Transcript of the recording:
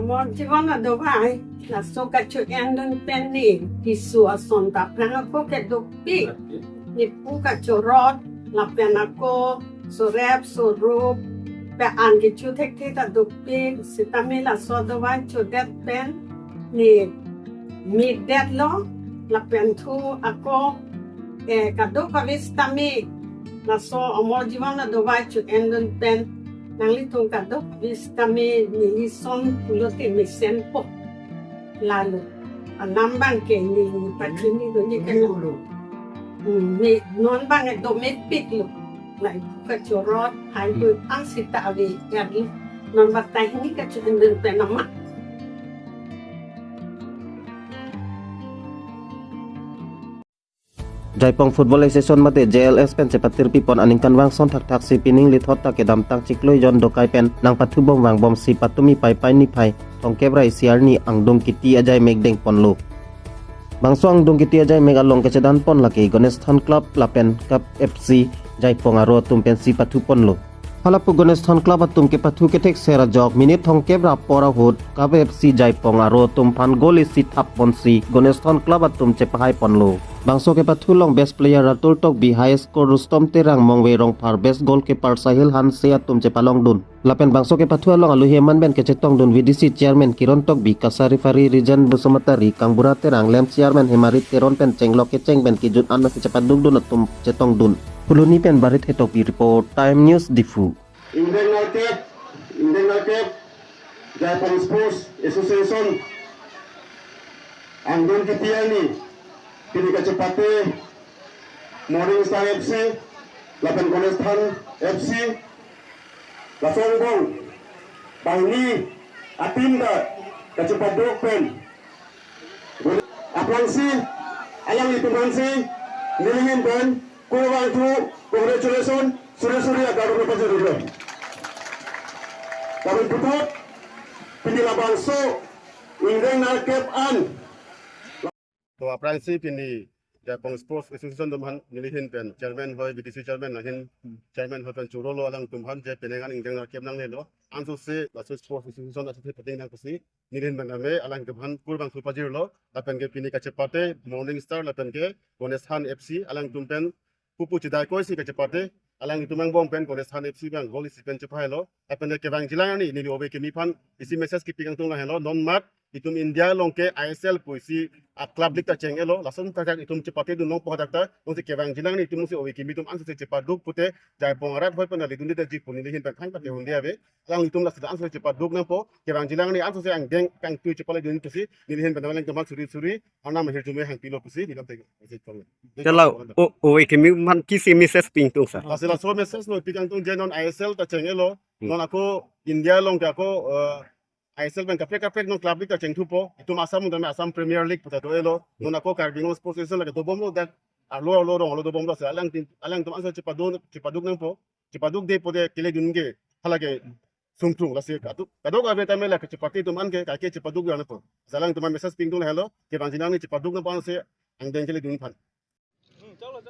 Amor জীবন দোভাই la soka chuendon penni pisu asonta prana ko ke dokpi ni puka chorot la pena ko sorep sorup pe an ke chu thek thek ta dokpi sitami la so dovai chu det pen ni mi det lo la pen thu ako kadok avistami la so amor Jibon dovai chuendon pen nang litong kadok vistami ni son pulote mi sempo lalu nambang ke ni pachini do ni kan mi non bang do met pit lo lai ka chorot hai bu ang sita avi yari non batai ni ka chudin pe nama Jaipong Football Association mate JLS pen cepatir pipon aningkan wang son thak thak si pining lithot ta ke dam tang chikloi jon dokai pen nang pathu bom wang bom si patumi pai pai ni phai tong kebrai siar ni angdong kiti ajai megdeng ponlo bangso angdong kiti ajai meg along ke cedan pon laki Ganesh Than Club lapen Cup FC Jaipong aro tumpen si pathu ponlo halapu Ganesh Than Club atum ke pathu ke thek sera jok minit thong kebra pora hut Cup FC Jaipong aro tum phan goli si thap pon si Ganesh Than Club atum chepahai ponlo bangso ke pathulong best player atur tok bi high score Rustom Terang mongwe rong par best goalkeeper Sahil Han se atum chepalong dun lapen bangso ke pathualong alu heman ben ke chetong dun VDC chairman Kiron tok bi kasari fari Rijan Busumatari Kangbura Terang lem chairman Hemarit Teron pen cenglok ke ceng ben kijun an ke cepat dug dun atum chetong dun huluni pen barit hetok bi report Time News Difu Indian Market Jaipong Sports Association Angdon Kitiani Kini Kacepate Morning Star FC Lapan Ganesh Than FC Lasonggong Bangli Atinda Kacepat Dokpen Aplansi Alang Itumansi Nilingin Ben Kurang Tu Congratulations Suri-suri agar berapa dulu Kami putut Pinila Bangso Indeng Narkep An तो अपरांसी पिनी Japan sports association तुमहन निलिहिन pen chairman होय BTC chairman लाहिन चेयरमैन होय पेन चुरोलो अलंग तुमहन जे पेनेगान इंजन केम नांग लेलो आंसु से लासु स्पोर्ट्स एसोसिएशन अथि पतिंग नांग कुसी निलिहिन बनमे अलंग तुमहन कुरबां सुपाजिरलो लापेन के पिनी काचेपाते मॉर्निंग स्टार लापेन के गणेश थान एफसी अलंग तुमपेन पुपु चिदाय कोइसी काचेपाते अलंग तुमंग बम पेन गणेश थान एफसी बang गोल सिपेन चपाहेलो लापेन के केबांग जिलांगनि निलि ओबे के मिफान इसी मैसेज की पिगां तुंग हेलो नॉन मार्क itum India longke ISL puisi club lik ta chengelo lason tajak itum cepate du nong pohadakta nong se kevang jilang ni itum se owi kimi tum anse se cepat duk pute Jaipong arat hoi pena lidun de jipuni lihin pan thang pate hundia be lang itum la anse cepat duk nampo kevang jilang ni anse se ang deng kang tu cepale dun tusi lihin pan lang kemal suri ana mahir jume hang pilo pusi dilam te se tong kalau owi kimi man kisi mises ping tung sa asila so message no pigang tung jenon ISL ta chengelo non ako India long ke ako ISL ben kapek non club lik ta cheng thupo itum asam dame Assam Premier League puta to elo non ako Karbingo Sports Association la to bomo that alo rong alo to bomo sa alang tum ansa cepaduk nang po cepaduk de pode kile dunge halage sumtung la se kadok ave tame la cepati tum an ke ka cepaduk ya po salang tum message ping tung hello ke banjinang ni cepaduk na pa se ang den kile dun phan chalo